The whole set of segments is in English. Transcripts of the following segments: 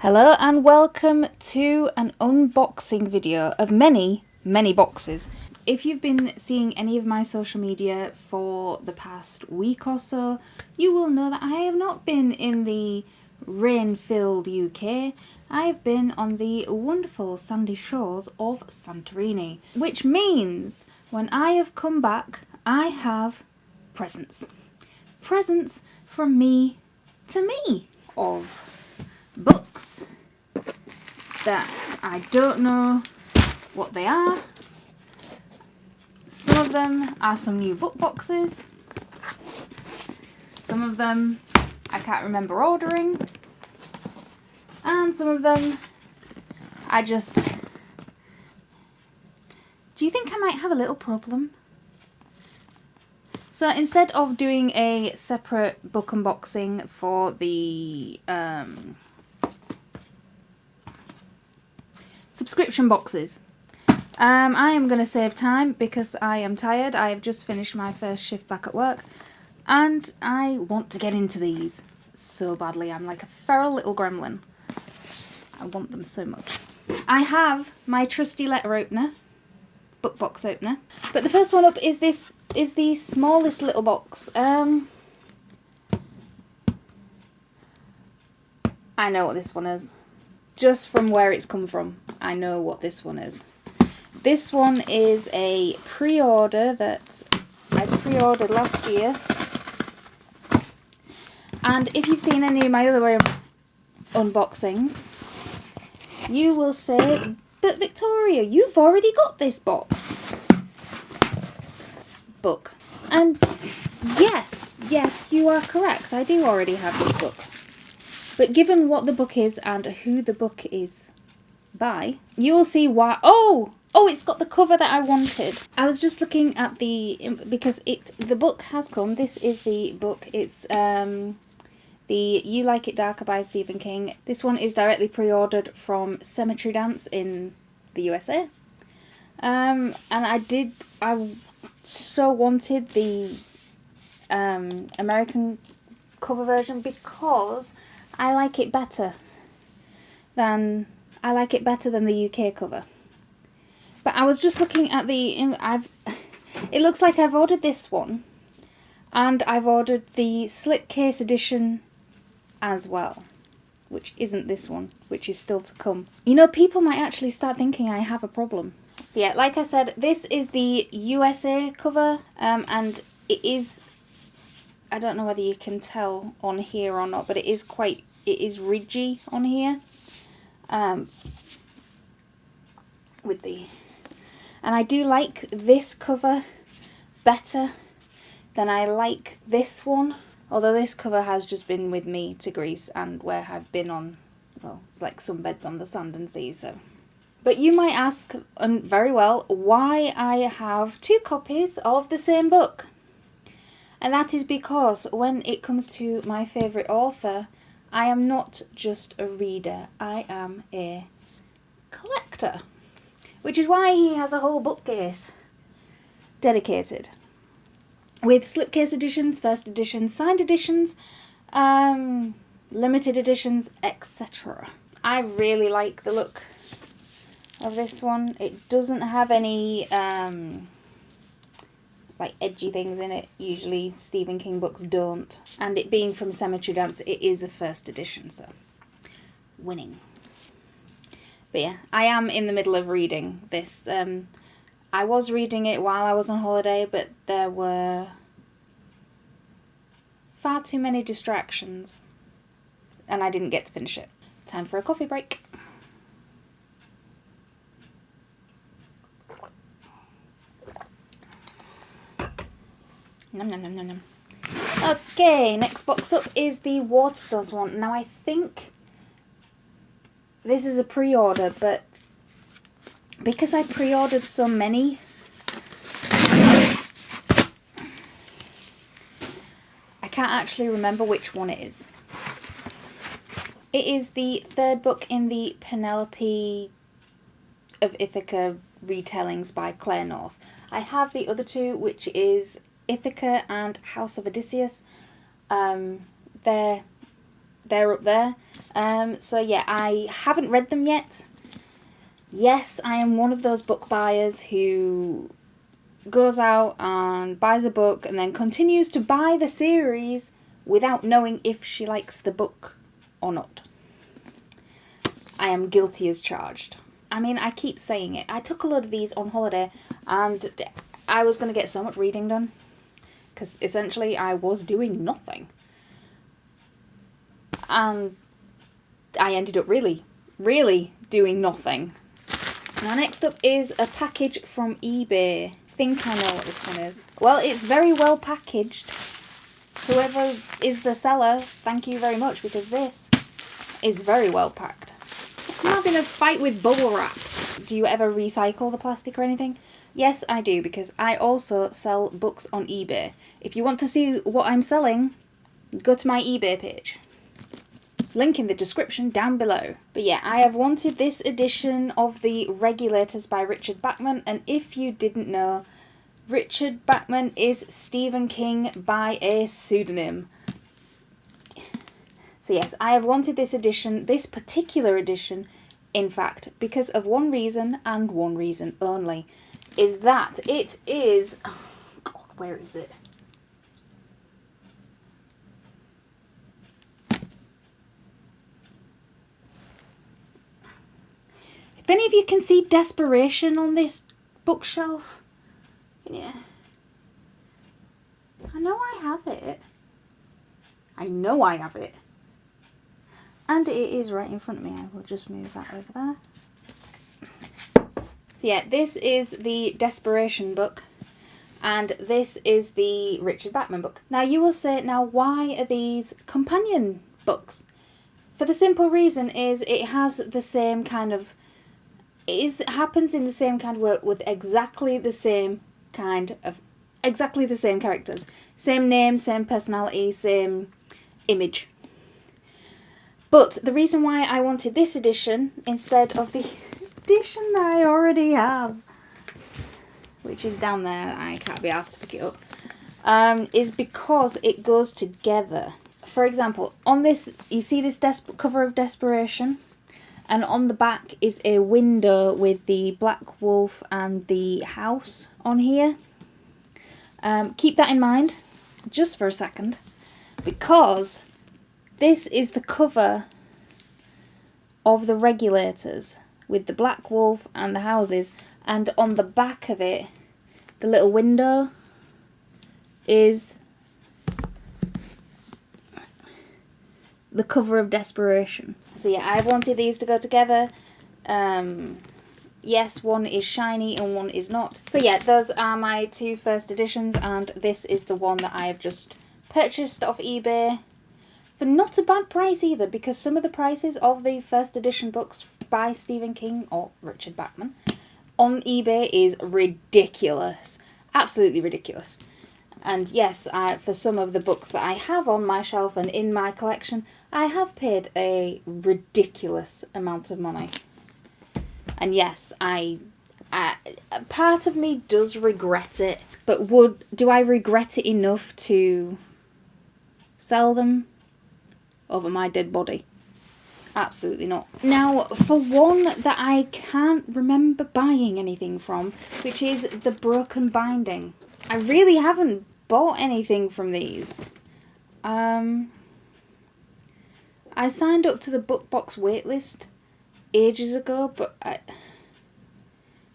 Hello and welcome to an unboxing video of many boxes. If you've been seeing any of my social media for the past week or so, you will know that I have not been in the rain-filled UK. I have been on the wonderful sandy shores of Santorini, which means when I have come back, I have presents. Presents from me to me of books that I don't know what they are. Some of them are some new book boxes. Some of them I can't remember ordering. And some of them I just... Do you think I might have a little problem? So instead of doing a separate book unboxing for the subscription boxes, I am going to save time because I am tired. I have just finished my first shift back at work and I want to get into these so badly. I'm like a feral little gremlin. I want them so much. I have my trusty letter opener, book box opener, but the first one up is the smallest little box. I know what this one is. Just from where it's come from, I know what this one is. This one is a pre-order that I pre-ordered last year. And if you've seen any of my other unboxings, you will say, but Victoria, you've already got this box. Book. And yes, you are correct. I do already have this book. But given what the book is and who the book is by, you will see why. Oh, it's got the cover that I wanted. I was just looking at because the book has come. This is the book. It's the You Like It Darker by Stephen King. This one is directly pre-ordered from Cemetery Dance in the USA. And I so wanted the American cover version because I like it better than the UK cover. But I was just looking at it looks like I've ordered this one and I've ordered the slipcase edition as well, which isn't this one, which is still to come. You know, people might actually start thinking I have a problem. So yeah, like I said, this is the USA cover, and it is, I don't know whether you can tell on here or not, but it is ridgy on here. And I do like this cover better than I like this one. Although this cover has just been with me to Greece and where I've been on, well, it's like sunbeds on the sand and sea, so. But you might ask, very well, why I have two copies of the same book. And that is because when it comes to my favourite author, I am not just a reader, I am a collector. Which is why he has a whole bookcase dedicated. With slipcase editions, first editions, signed editions, limited editions, etc. I really like the look of this one. It doesn't have any like edgy things in it. Usually Stephen King books don't. And it being from Cemetery Dance, it is a first edition, so winning. But yeah, I am in the middle of reading this. I was reading it while I was on holiday, but there were far too many distractions and I didn't get to finish it. Time for a coffee break. Nom nom nom nom nom. Okay, next box up is the Waterstones one. Now I think this is a pre-order, but because I pre-ordered so many, I can't actually remember which one it is. It is the third book in the Penelope of Ithaca retellings by Claire North. I have the other two, which is Ithaca and House of Odysseus. They're they're up there. So yeah, I haven't read them yet. Yes, I am one of those book buyers who goes out and buys a book and then continues to buy the series without knowing if she likes the book or not. I am guilty as charged. I mean, I keep saying it. I took a load of these on holiday and I was going to get so much reading done because essentially I was doing nothing. And I ended up really doing nothing. Now next up is a package from eBay. I think I know what this one is. Well, it's very well packaged. Whoever is the seller, thank you very much, because this is very well packed. I'm having a fight with bubble wrap. Do you ever recycle the plastic or anything? Yes, I do, because I also sell books on eBay. If you want to see what I'm selling, go to my eBay page. Link in the description down below. But yeah, I have wanted this edition of the Regulators by Richard Bachman, and if you didn't know, Richard Bachman is Stephen King by a pseudonym. So yes, I have wanted this edition, this particular edition, in fact, because of one reason and one reason only, is that it is... Oh God, where is it? If any of you can see desperation on this bookshelf, yeah. I know I have it. I know I have it. And it is right in front of me. I will just move that over there. So yeah, this is the Desperation book. And this is the Richard Bachman book. Now you will say, now why are these companion books? For the simple reason is it has the same kind of... It happens in the same kind of work with exactly the same kind of... Exactly the same characters. Same name, same personality, same image. But the reason why I wanted this edition instead of the edition that I already have, which is down there, I can't be asked to pick it up, is because it goes together. For example, on this, you see this cover of Desperation, and on the back is a window with the black wolf and the house on here. Keep that in mind, just for a second, because this is the cover of the Regulators with the black wolf and the houses, and on the back of it, the little window is the cover of Desperation. So yeah, I've wanted these to go together. Yes, one is shiny and one is not. So yeah, those are my two first editions, and this is the one that I have just purchased off eBay for not a bad price either, because some of the prices of the first edition books by Stephen King or Richard Bachman on eBay is ridiculous. Absolutely ridiculous. And yes, for some of the books that I have on my shelf and in my collection, I have paid a ridiculous amount of money. And yes, part of me does regret it, but do I regret it enough to sell them over my dead body? Absolutely not. Now, for one that I can't remember buying anything from, which is the Broken Binding. I really haven't bought anything from these. I signed up to the BookBox waitlist ages ago, but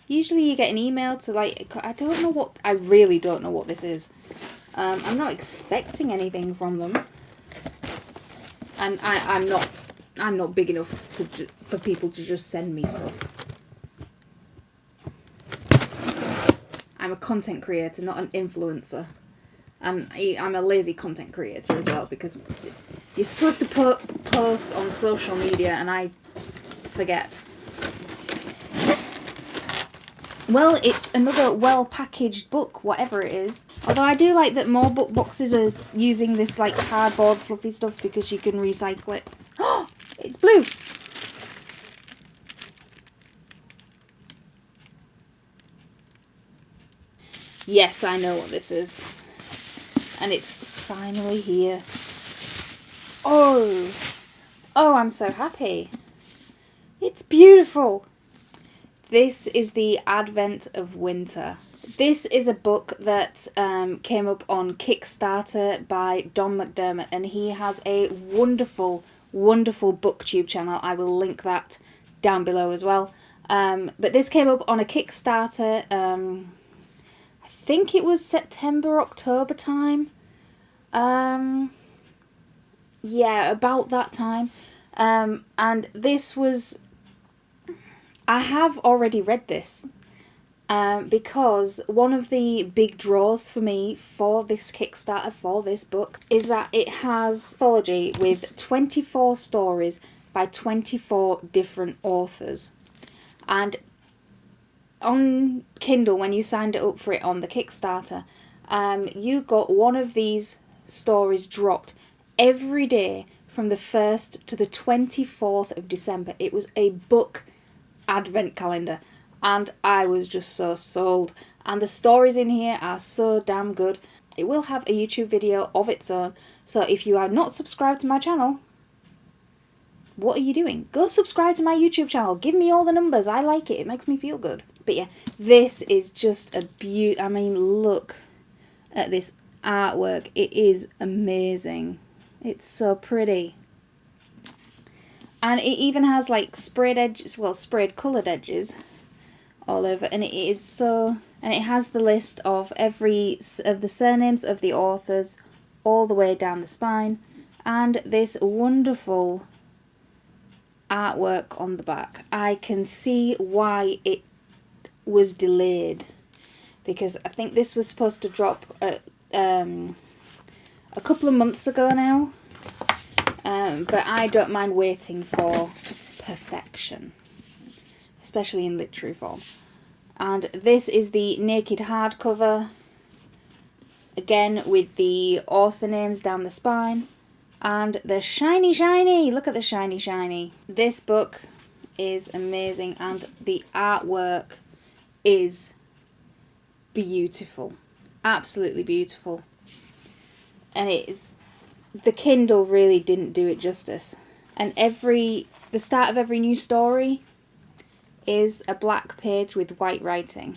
usually you get an email to I really don't know what this is. I'm not expecting anything from them, and I'm not big enough for people to just send me stuff. I'm a content creator, not an influencer. And I'm a lazy content creator as well, because you're supposed to post on social media and I forget. Well, it's another well-packaged book, whatever it is. Although I do like that more book boxes are using this like cardboard fluffy stuff because you can recycle it. Oh, it's blue! Yes, I know what this is. And it's finally here. Oh, Oh, I'm so happy. It's beautiful. This is the Advent of Winter. This is a book that came up on Kickstarter by Don McDermott, and he has a wonderful, wonderful booktube channel. I will link that down below as well. But this came up on a Kickstarter, I think it was September, October time. Yeah, about that time. And this was... I have already read this. Because one of the big draws for me for this Kickstarter, for this book, is that it has anthology with 24 stories by 24 different authors. And on Kindle, when you signed it up for it on the Kickstarter, you got one of these stories dropped every day from the 1st to the 24th of December. It was a book advent calendar. And I was just so sold. And the stories in here are so damn good. It will have a YouTube video of its own. So if you are not subscribed to my channel, what are you doing? Go subscribe to my YouTube channel. Give me all the numbers. I like it. It makes me feel good. But yeah, this is just a beaut. I mean, look at this artwork. It is amazing. It's so pretty. And it even has like sprayed edges, well, sprayed coloured edges all over, and it is so, and it has the list of the surnames of the authors all the way down the spine, and this wonderful artwork on the back. I can see why it was delayed, because I think this was supposed to drop a couple of months ago now, but I don't mind waiting for perfection, especially in literary form. And this is the naked hardcover, again with the author names down the spine, and the shiny, look at the shiny. This book is amazing, and the artwork is beautiful, absolutely beautiful. And the Kindle really didn't do it justice. And the start of every new story is a black page with white writing,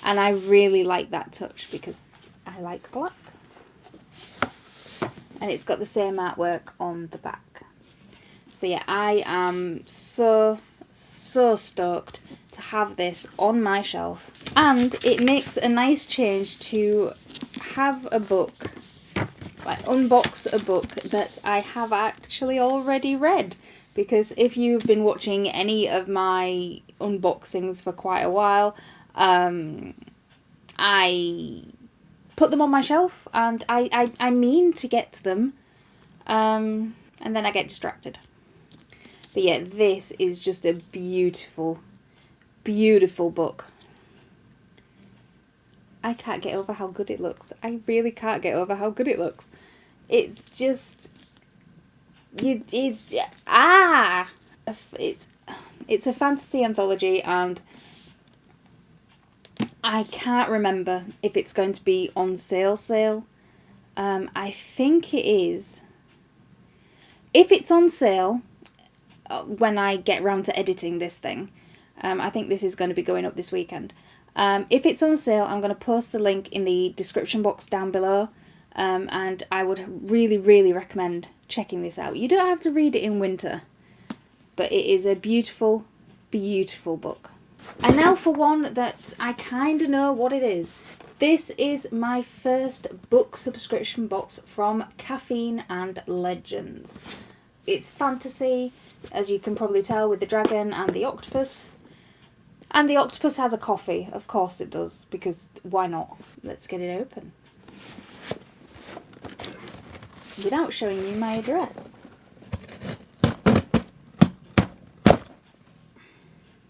and I really like that touch because I like black. And it's got the same artwork on the back. So yeah, I am so stoked to have this on my shelf, and it makes a nice change to have a book, like unbox a book that I have actually already read. Because if you've been watching any of my unboxings for quite a while, I put them on my shelf, and I mean to get to them, and then I get distracted. But yeah, this is just a beautiful, beautiful book. I can't get over how good it looks. I really can't get over how good it looks. It's just... It's a fantasy anthology, and I can't remember if it's going to be on sale. I think it is. If it's on sale, when I get round to editing this thing, I think this is going to be going up this weekend. If it's on sale, I'm going to post the link in the description box down below. And I would really, really recommend checking this out. You don't have to read it in winter, but it is a beautiful, beautiful book. And now for one that I kind of know what it is. This is my first book subscription box from Caffeine and Legends. It's fantasy, as you can probably tell, with the dragon and the octopus. And the octopus has a coffee. Of course it does, because why not? Let's get it open. Without showing you my address.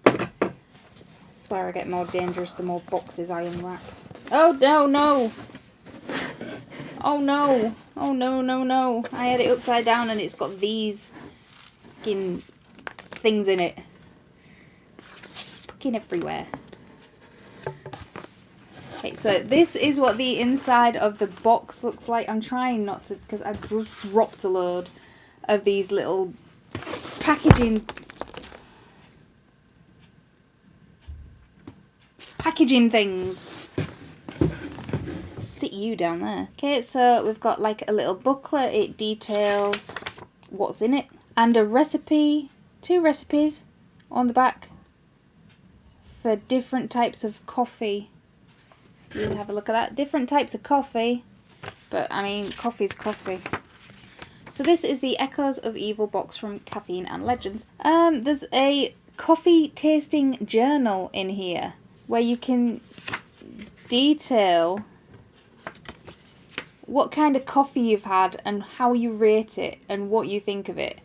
I swear I get more dangerous the more boxes I unwrap. Oh no! Oh no! Oh no! I had it upside down and it's got these fucking things in it. Fucking everywhere. Okay, so this is what the inside of the box looks like. I'm trying not to, because I've just dropped a load of these little packaging things. Sit you down there. Okay, so we've got like a little booklet. It details what's in it. And a recipe, 2 recipes on the back for different types of coffee. You have a look at that. Different types of coffee. But, I mean, coffee's coffee. So this is the Echoes of Evil box from Caffeine and Legends. There's a coffee tasting journal in here where you can detail what kind of coffee you've had and how you rate it and what you think of it.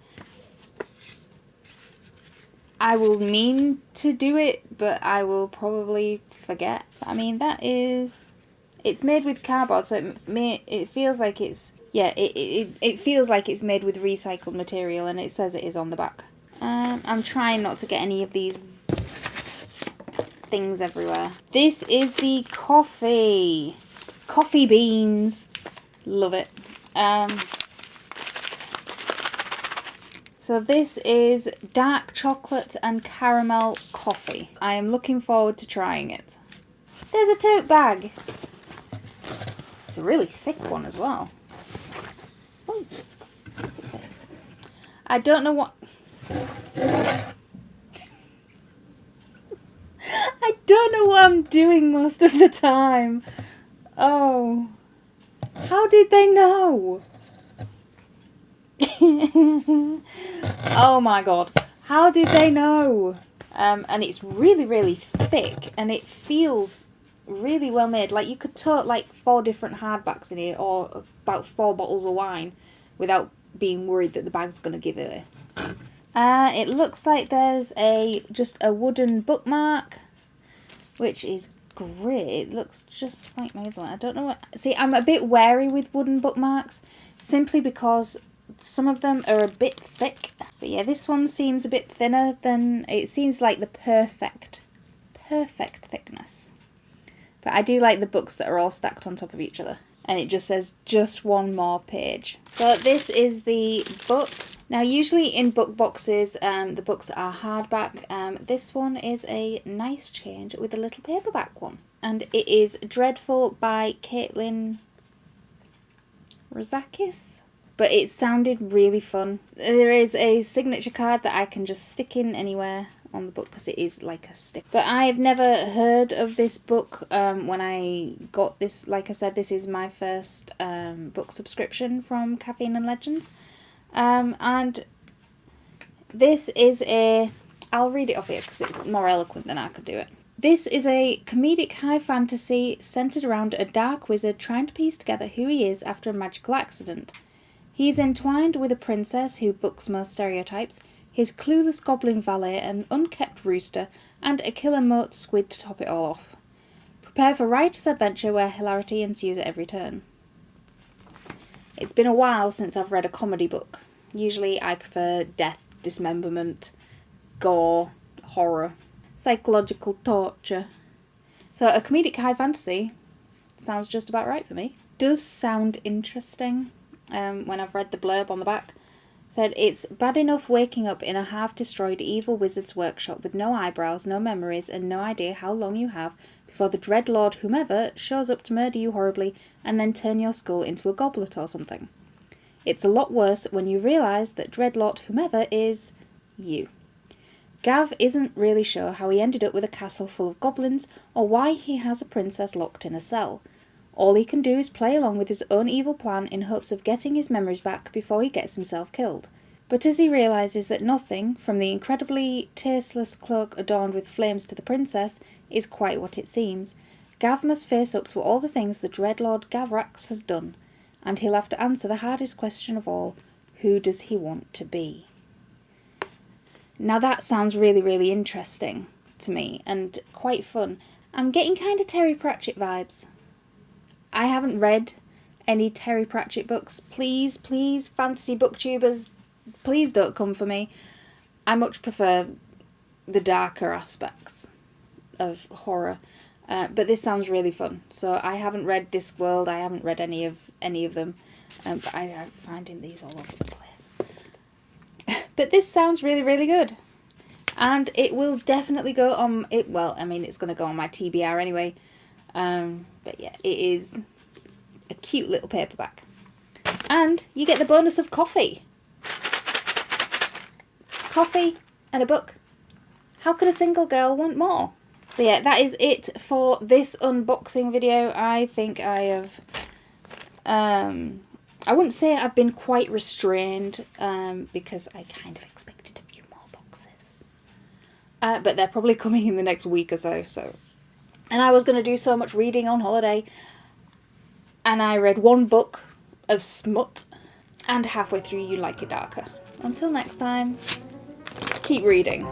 I will mean to do it, but I will probably forget. I mean, that is... It's made with cardboard, so it feels like it's... Yeah, it feels like it's made with recycled material, and it says it is on the back. I'm trying not to get any of these things everywhere. This is the coffee. Coffee beans. Love it. So this is dark chocolate and caramel coffee. I am looking forward to trying it. There's a tote bag. It's a really thick one as well. Oh, what's it say? I don't know what... I don't know what I'm doing most of the time. Oh. How did they know? Oh my god. How did they know? And it's really, really thick, and it feels really well made. Like, you could tote like 4 different hardbacks in here, or about 4 bottles of wine, without being worried that the bag's going to give it away. It looks like there's just a wooden bookmark, which is great. It looks just like my other one. I don't know what... See, I'm a bit wary with wooden bookmarks, simply because some of them are a bit thick. But yeah, this one seems a bit thinner than... It seems like the perfect thickness. But I do like the books that are all stacked on top of each other. And it just says, just one more page. So this is the book. Now, usually in book boxes, the books are hardback. This one is a nice change with a little paperback one. And it is Dreadful by Caitlin Rozakis. But it sounded really fun. There is a signature card that I can just stick in anywhere on the book because it is like a stick. But I've never heard of this book when I got this. Like I said, this is my first book subscription from Caffeine and Legends. And this is I'll read it off here because it's more eloquent than I could do it. This is a comedic high fantasy centered around a dark wizard trying to piece together who he is after a magical accident. He is entwined with a princess who bucks most stereotypes, his clueless goblin valet, an unkept rooster, and a killer moat squid to top it all off. Prepare for riotous adventure where hilarity ensues at every turn. It's been a while since I've read a comedy book. Usually I prefer death, dismemberment, gore, horror, psychological torture. So a comedic high fantasy sounds just about right for me. Does sound interesting. When I've read the blurb on the back, said it's bad enough waking up in a half-destroyed evil wizard's workshop with no eyebrows, no memories, and no idea how long you have before the dread lord whomever shows up to murder you horribly and then turn your skull into a goblet or something. It's a lot worse when you realise that dreadlord whomever is you. Gav isn't really sure how he ended up with a castle full of goblins or why he has a princess locked in a cell. All he can do is play along with his own evil plan in hopes of getting his memories back before he gets himself killed. But as he realises that nothing, from the incredibly tasteless cloak adorned with flames to the princess, is quite what it seems, Gav must face up to all the things the dreadlord Gavrax has done, and he'll have to answer the hardest question of all: who does he want to be? Now that sounds really, really interesting to me, and quite fun. I'm getting kind of Terry Pratchett vibes. I haven't read any Terry Pratchett books. Please, fantasy booktubers, please don't come for me. I much prefer the darker aspects of horror. But this sounds really fun. So I haven't read Discworld. I haven't read any of them. But I'm finding these all over the place. But this sounds really, really good. And it will definitely go on it. Well, I mean, it's going to go on my TBR anyway. But yeah, it is a cute little paperback. And you get the bonus of coffee. Coffee and a book. How could a single girl want more? So yeah, that is it for this unboxing video. I think I have... I wouldn't say I've been quite restrained, because I kind of expected a few more boxes. But they're probably coming in the next week or so. And I was going to do so much reading on holiday. And I read one book of smut. And halfway through, You Like It Darker. Until next time, keep reading.